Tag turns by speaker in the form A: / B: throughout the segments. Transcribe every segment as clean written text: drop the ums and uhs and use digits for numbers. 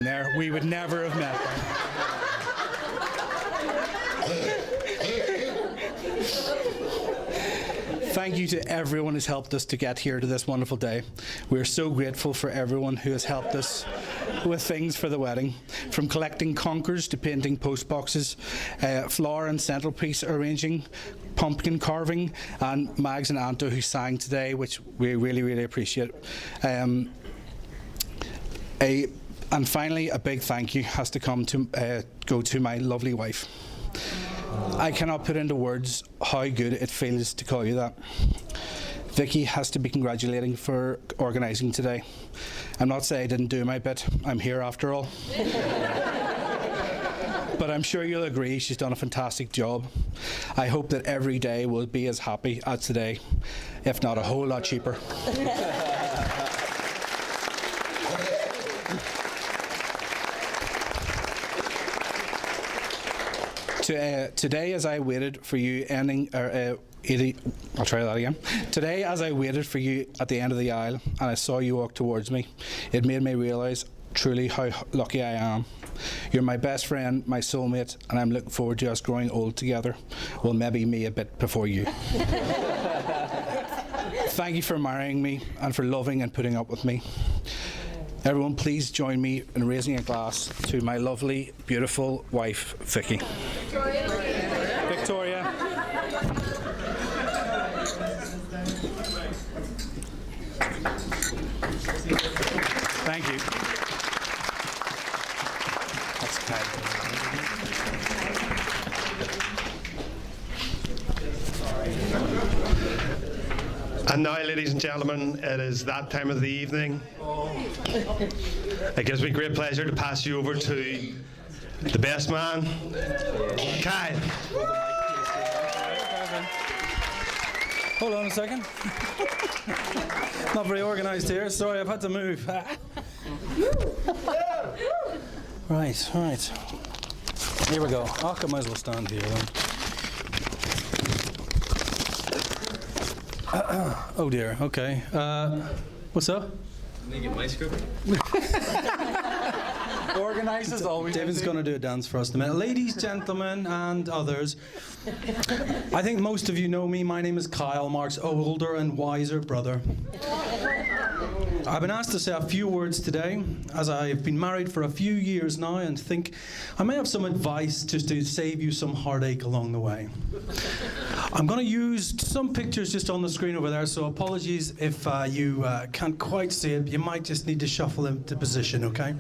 A: there, we would never have met. Thank you to everyone who's helped us to get here to this wonderful day. We're so grateful for everyone who has helped us with things for the wedding, from collecting conkers to painting post boxes, flower and centerpiece arranging, pumpkin carving, and Mags and Anto who sang today, which we really, really appreciate. And finally, a big thank you has to go to my lovely wife. I cannot put into words how good it feels to call you that. Vikki has to be congratulating for organising today. I'm not saying I didn't do my bit. I'm here after all. But I'm sure you'll agree she's done a fantastic job. I hope that every day will be as happy as today, if not a whole lot cheaper. Today, as I waited for you I'll try that again. Today, as I waited for you at the end of the aisle and I saw you walk towards me, it made me realise truly how lucky I am. You're my best friend, my soulmate, and I'm looking forward to us growing old together. Well, maybe me a bit before you. Thank you for marrying me and for loving and putting up with me. Everyone, please join me in raising a glass to my lovely, beautiful wife, Vikki. Victoria. Thank you. That's kind.
B: And now, ladies and gentlemen, it is that time of the evening. It gives me great pleasure to pass you over to the best man, Kyle.
C: Hold on a second. Not very organised here. Sorry, I've had to move. Right. Here we go. I might as well stand here then. Oh dear, okay. What's up?
D: Can I get my script?
C: Organised always. David's going to do a dance for us in a minute. Ladies, gentlemen, and others, I think most of you know me. My name is Kyle, Mark's older and wiser brother. I've been asked to say a few words today, as I've been married for a few years now and think I may have some advice just to save you some heartache along the way. I'm going to use some pictures just on the screen over there, so apologies if you can't quite see it. You might just need to shuffle into position, okay?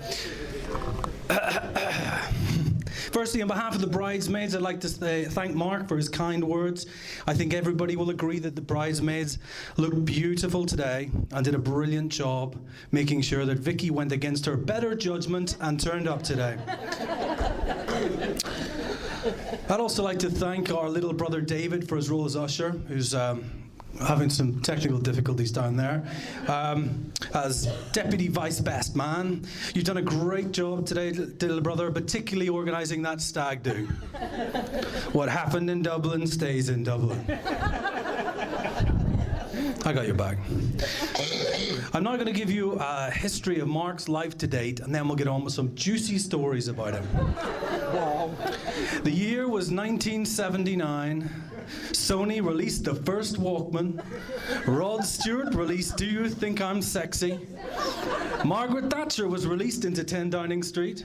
C: Firstly, on behalf of the bridesmaids, I'd like to thank Mark for his kind words. I think everybody will agree that the bridesmaids looked beautiful today and did a brilliant job making sure that Vikki went against her better judgment and turned up today. I'd also like to thank our little brother David for his role as usher, who's having some technical difficulties down there. As Deputy Vice Best Man, you've done a great job today, little brother, particularly organising that stag do. What happened in Dublin stays in Dublin. I got your back. I'm now going to give you a history of Mark's life to date, and then we'll get on with some juicy stories about him. The year was 1979. Sony released the first Walkman. Rod Stewart released Do You Think I'm Sexy? Margaret Thatcher was released into 10 Downing Street.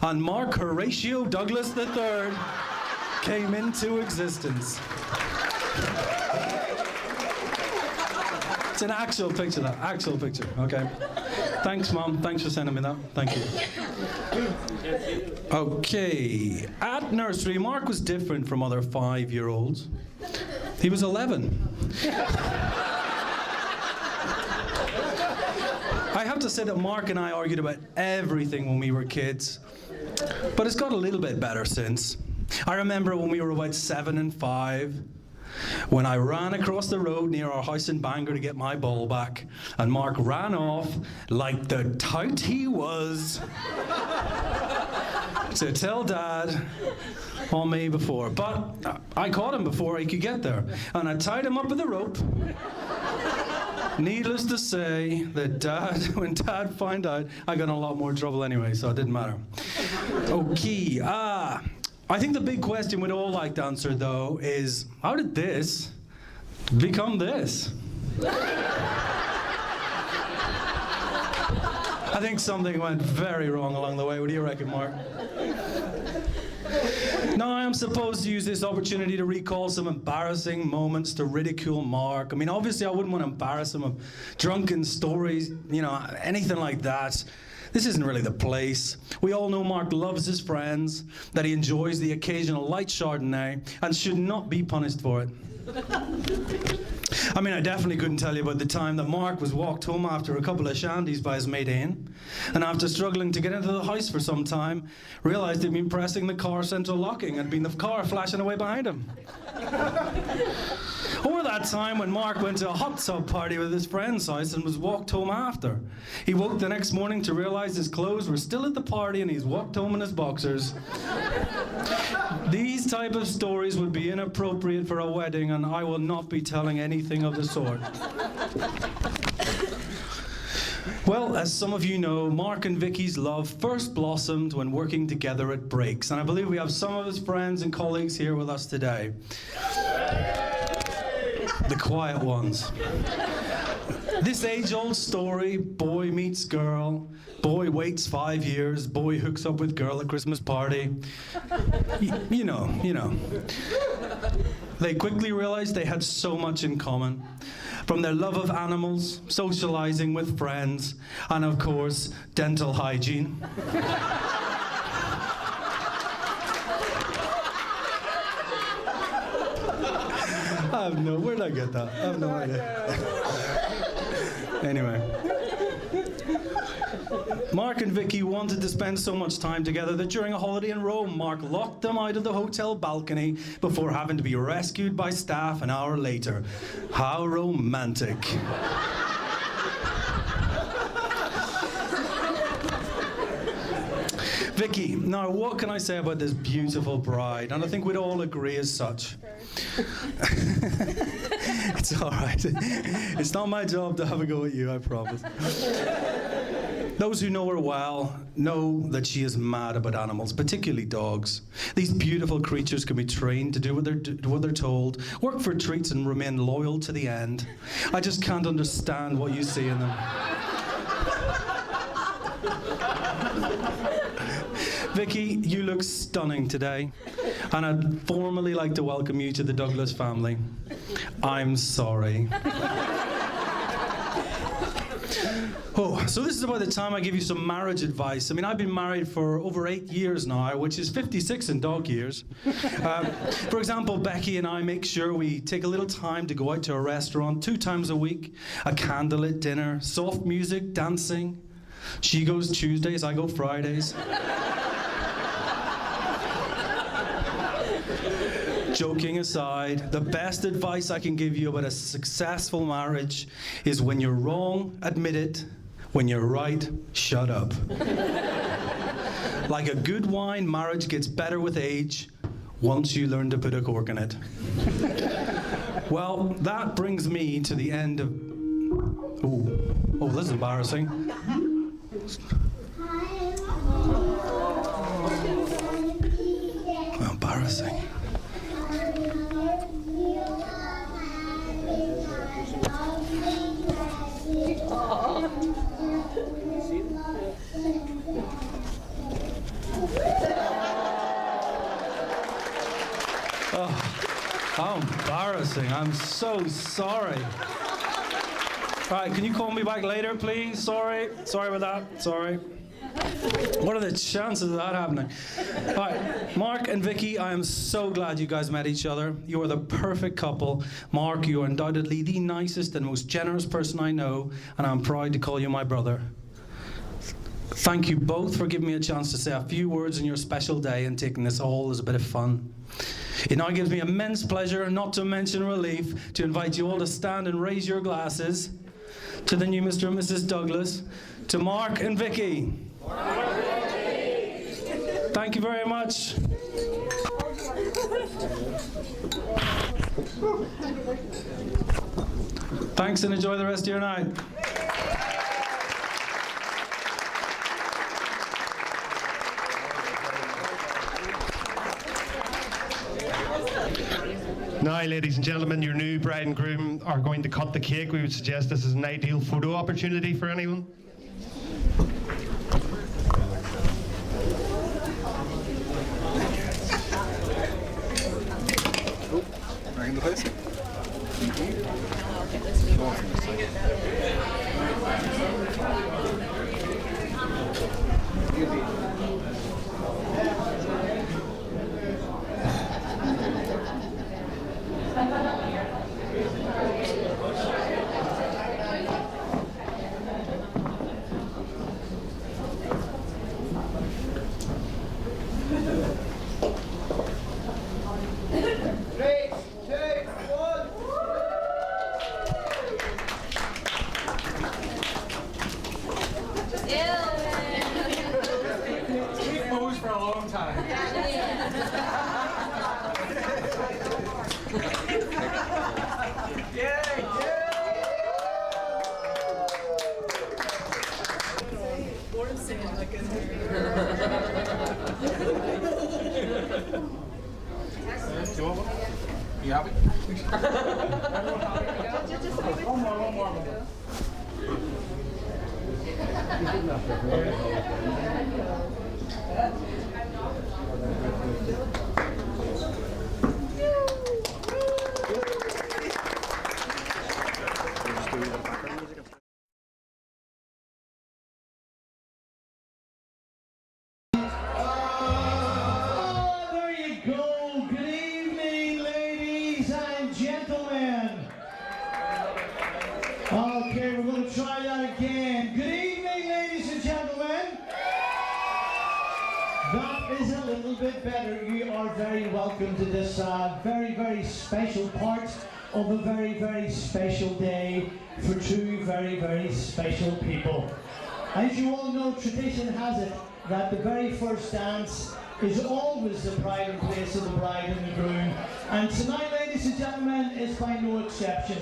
C: And Mark Horatio Douglas III came into existence. It's an actual picture, that. Actual picture, okay. Thanks, Mom. Thanks for sending me that. Thank you. Okay. At nursery, Mark was different from other 5-year-olds. He was 11. I have to say that Mark and I argued about everything when we were kids. But it's got a little bit better since. I remember when we were about 7 and 5. When I ran across the road near our house in Bangor to get my ball back, and Mark ran off like the tout he was to tell Dad on me before. But I caught him before he could get there, and I tied him up with a rope Needless to say, that when Dad found out, I got in a lot more trouble anyway, so it didn't matter. Okay, I think the big question we'd all like to answer, though, is how did this become this? I think something went very wrong along the way. What do you reckon, Mark? Now, I am supposed to use this opportunity to recall some embarrassing moments to ridicule Mark. I mean, obviously, I wouldn't want to embarrass him of drunken stories, anything like that. This isn't really the place. We all know Mark loves his friends, that he enjoys the occasional light Chardonnay, and should not be punished for it. I mean, I definitely couldn't tell you about the time that Mark was walked home after a couple of shandies by his mate Ian, and after struggling to get into the house for some time, realised he'd been pressing the car central locking and been the car flashing away behind him. Or that time when Mark went to a hot tub party with his friend's house and was walked home after. He woke the next morning to realise his clothes were still at the party and he's walked home in his boxers. These type of stories would be inappropriate for a wedding, and I will not be telling anything of the sort. Well, as some of you know, Mark and Vikki's love first blossomed when working together at Breaks, and I believe we have some of his friends and colleagues here with us today. The quiet ones. This age-old story, boy meets girl, boy waits 5 years, boy hooks up with girl at Christmas party. You know. They quickly realized they had so much in common. From their love of animals, socializing with friends, and of course, dental hygiene. Where'd I get that? I have no idea. Anyway. Mark and Vikki wanted to spend so much time together that during a holiday in Rome, Mark locked them out of the hotel balcony before having to be rescued by staff an hour later. How romantic. Vikki, now what can I say about this beautiful bride? And I think we'd all agree as such. It's all right. It's not my job to have a go at you, I promise. Those who know her well know that she is mad about animals, particularly dogs. These beautiful creatures can be trained to do what they're told, work for treats and remain loyal to the end. I just can't understand what you see in them. Vikki, you look stunning today, and I'd formally like to welcome you to the Douglas family. I'm sorry. Oh, so this is about the time I give you some marriage advice. I mean, I've been married for over 8 years now, which is 56 in dog years. For example, Becky and I make sure we take a little time to go out to a restaurant 2 times a week, a candlelit dinner, soft music, dancing. She goes Tuesdays, I go Fridays. Joking aside, the best advice I can give you about a successful marriage is when you're wrong, admit it. When you're right, shut up. Like a good wine, marriage gets better with age once you learn to put a cork in it. Well, that brings me to the end of... Oh, this is embarrassing. How embarrassing. Oh, how embarrassing. I'm so sorry. All right, can you call me back later, please? Sorry about that. Sorry. What are the chances of that happening? All right, Mark and Vikki, I am so glad you guys met each other. You are the perfect couple. Mark, you are undoubtedly the nicest and most generous person I know, and I'm proud to call you my brother. Thank you both for giving me a chance to say a few words on your special day and taking this all as a bit of fun. It now gives me immense pleasure, not to mention relief, to invite you all to stand and raise your glasses to the new Mr. and Mrs. Douglas, to Mark and Vikki. Thank you very much. Thanks and enjoy the rest of your night.
B: Now, ladies and gentlemen, your new bride and groom are going to cut the cake. We would suggest this is an ideal photo opportunity for anyone.
D: Back in the place.
C: For a long time.
D: You happy? One more.
E: There you go. Good evening, ladies and gentlemen. Okay, we're going to try that again. Good evening, ladies and gentlemen. That is a little bit better. You are very welcome to this very, very special part of a very, very special day for two very, very special people. As you all know, tradition has it that the very first dance is always the pride and place of the bride and the groom. And tonight, ladies and gentlemen, is by no exception.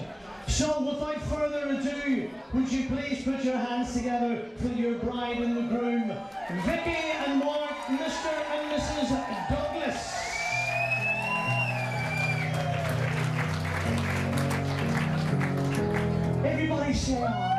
E: So without further ado, would you please put your hands together for your bride and the groom, Vikki and Mark, Mr. and Mrs. Douglas. Everybody say on.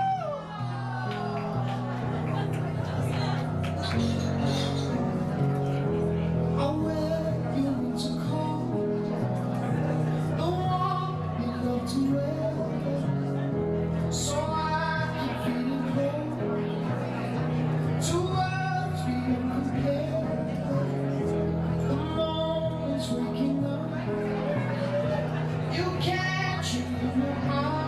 E: You catch it in your heart.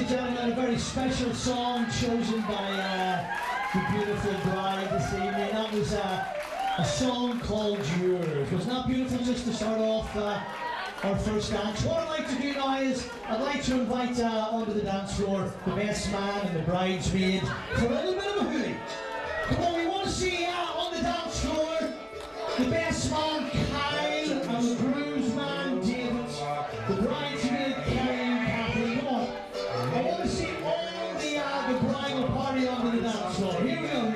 E: and gentlemen, a very special song chosen by the beautiful bride this evening. That was a song called Yours. Wasn't that beautiful just to start off our first dance? What I'd like to do now is I'd like to invite onto the dance floor the best man and the bridesmaid for a little bit of a hoolie. Come on, we want to see on the dance floor the best man Kyle and the groomsman David, the bridesmaid Kerry and Kathleen. Come on, I want to see all the bridal party onto the dance floor. Here we go.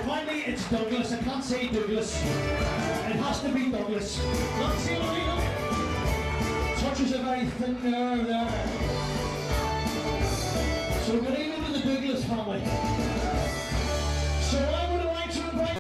E: Finally, it's Douglas. I can't say Douglas. It has to be Douglas. Not say Lorena. Touches a very thin nerve there.